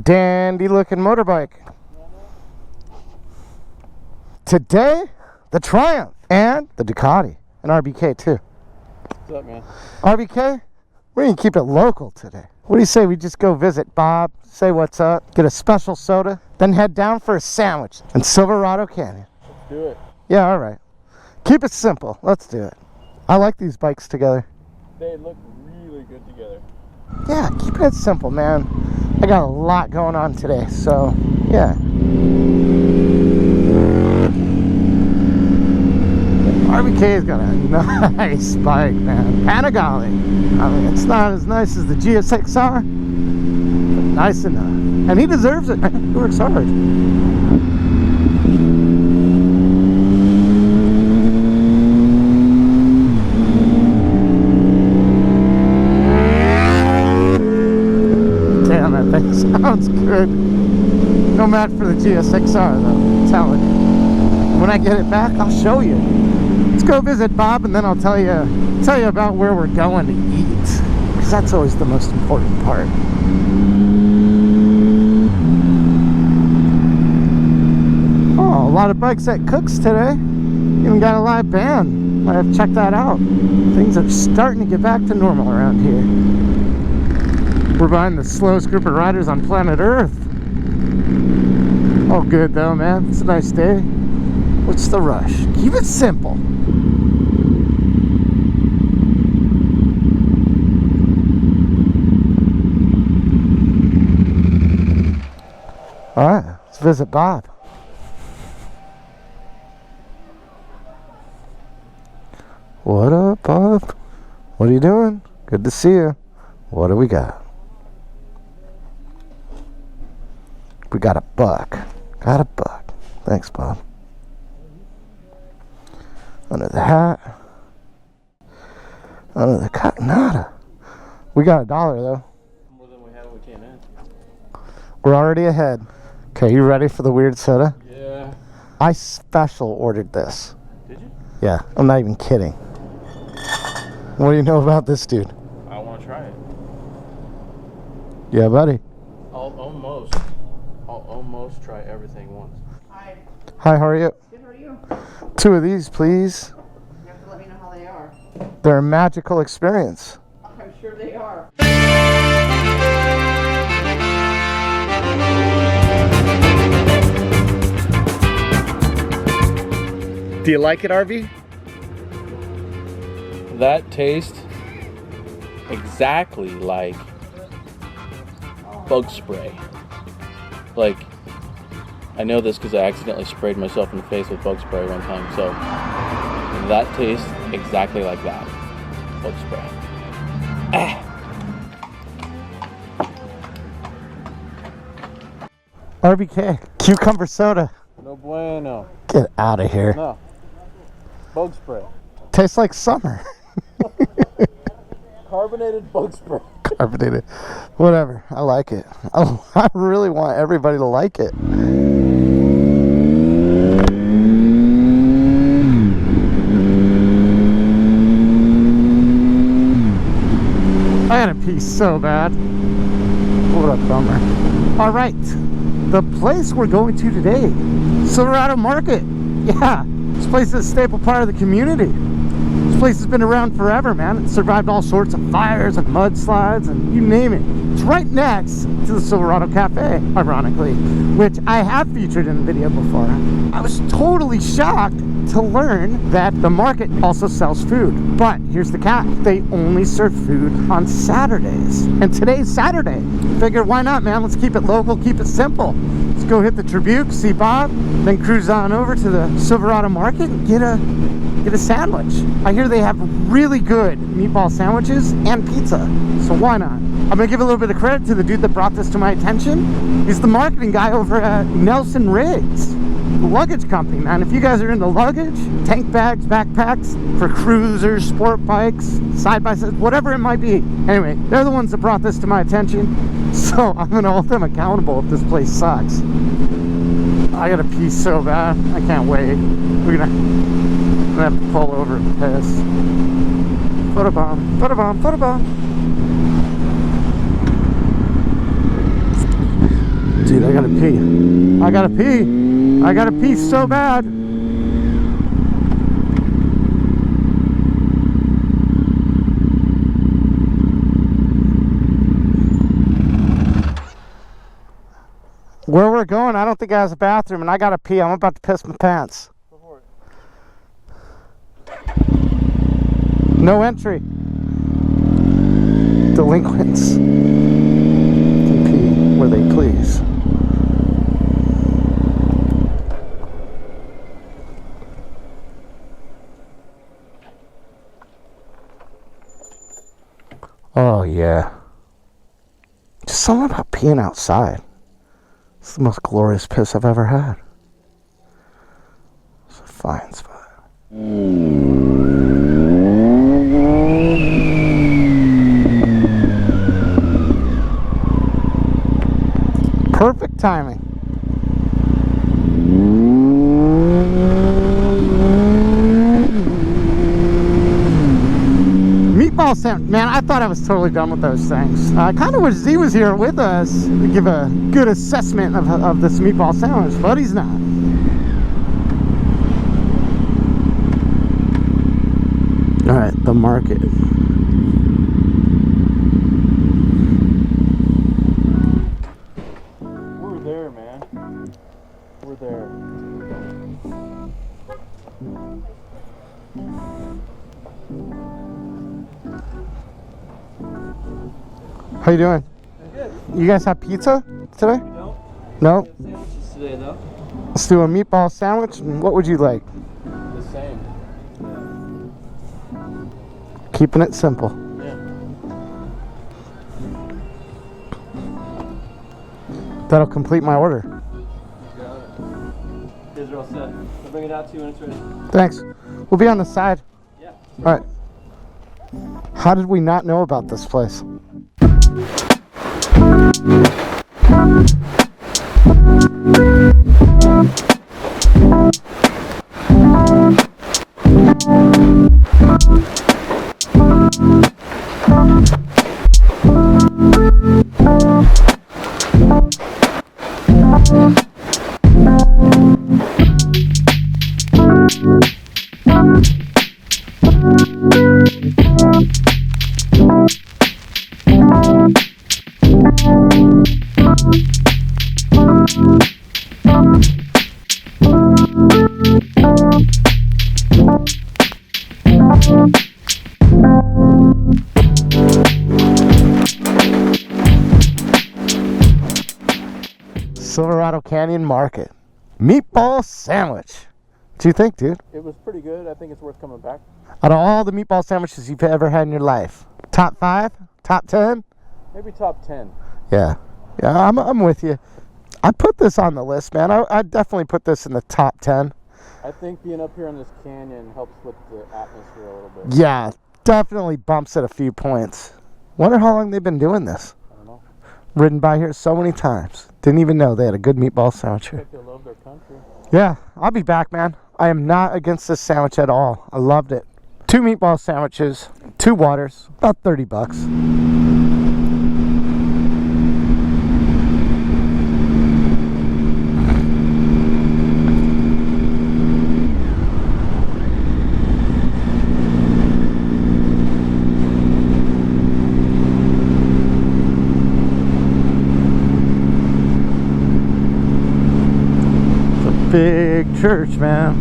dandy looking motorbike. Today, the Triumph and the Ducati and RBK too. What's up, man? RBK, we're gonna keep it local today. What do you say we just go visit Bob, say what's up, get a special soda, then head down for a sandwich in Silverado Canyon? Let's do it. Yeah, all right. Keep it simple. Let's do it. I like these bikes together. They look really good together. Yeah, keep it simple, man. I got a lot going on today, so yeah. RBK's got a nice bike, man. Panigale. I mean, it's not as nice as the GSXR, but nice enough. And he deserves it, man. He works hard. Damn, that thing sounds good. No match for the GSXR, though, I'm telling you. When I get it back, I'll show you. Let's go visit Bob, and then I'll tell you about where we're going to eat, because that's always the most important part. Oh, a lot of bikes at Cook's today. Even got a live band. Might have to check that out. Things are starting to get back to normal around here. We're behind the slowest group of riders on planet Earth. All good though, man. It's a nice day. What's the rush? Keep it simple. Alright, let's visit Bob. What up, Bob? What are you doing? Good to see you. What do we got? We got a buck. Got a buck. Thanks, Bob. Under the hat. Under the catanata. We got $1 though. More than we had when we came in. We're already ahead. Okay, you ready for the weird soda? Yeah. I special ordered this. Did you? Yeah, I'm not even kidding. What do you know about this dude? I want to try it. Yeah, buddy. I'll almost try everything once. Hi. Hi, how are you? Good, how are you? 2 of these, please. You have to let me know how they are. They're a magical experience. I'm sure they are. Do you like it, RV? That tastes exactly like bug spray. Like, I know this because I accidentally sprayed myself in the face with bug spray one time, so that tastes exactly like that. Bug spray. Ah. RBK, cucumber soda. No bueno. Get out of here. No. Bug spray. Tastes like summer. Carbonated bug spray. Carbonated. Whatever. I like it. Oh, I really want everybody to like it. I had a piece so bad. What a bummer. All right. The place we're going to today, Silverado Market. Yeah, this place is a staple part of the community. This place has been around forever, man. It's survived all sorts of fires and mudslides and you name it. It's right next to the Silverado Cafe, ironically, which I have featured in a video before. I was totally shocked to learn that the market also sells food. But here's the catch. They only serve food on Saturdays. And today's Saturday. Figure, why not, man? Let's keep it local, keep it simple. Let's go hit the Tribune, see Bob, then cruise on over to the Silverado Market and get a sandwich. I hear they have really good meatball sandwiches and pizza, so why not? I'm gonna give a little bit of credit to the dude that brought this to my attention. He's the marketing guy over at Nelson Riggs, the luggage company, man. If you guys are into luggage, tank bags, backpacks for cruisers, sport bikes, side-by-sides, whatever it might be. Anyway, they're the ones that brought this to my attention, so I'm gonna hold them accountable if this place sucks. I gotta pee so bad. I can't wait. We're gonna have to pull over and piss. Photobomb, photobomb, photobomb. Dude, I gotta pee. I gotta pee. I gotta pee so bad. Where we're going, I don't think it has a bathroom, and I gotta pee. I'm about to piss my pants. Go for it. No entry. Delinquents can pee where they please. Oh yeah. Just something about peeing outside. It's the most glorious piss I've ever had. It's a fine spot. Perfect timing. Meatball sandwich. Man, I thought I was totally done with those things. I kind of wish Z was here with us to give a good assessment of this meatball sandwich, but he's not. All right, the market. We're there, man. We're there. How you doing? Good. You guys have pizza today? No. No? Sandwiches today, though. Let's do a meatball sandwich. And what would you like? The same. Keeping it simple. Yeah. That'll complete my order. Got it. You guys are all set. I'll bring it out to you when it's ready. Thanks. We'll be on the side. Yeah. All right. How did we not know about this place? Silverado Canyon Market. Meatball sandwich. What do you think, dude? It was pretty good. I think it's worth coming back. Out of all the meatball sandwiches you've ever had in your life, top 5? Top 10? Maybe top 10. Yeah. Yeah, I'm with you. I put this on the list, man. I'd definitely put this in the top 10. I think being up here in this canyon helps with the atmosphere a little bit. Yeah, definitely bumps it a few points. Wonder how long they've been doing this. I don't know. Ridden by here so many times. Didn't even know they had a good meatball sandwich I here. think they love their country. Yeah, I'll be back, man. I am not against this sandwich at all. I loved it. 2 meatball sandwiches, 2 waters, about 30 bucks. Big church, man.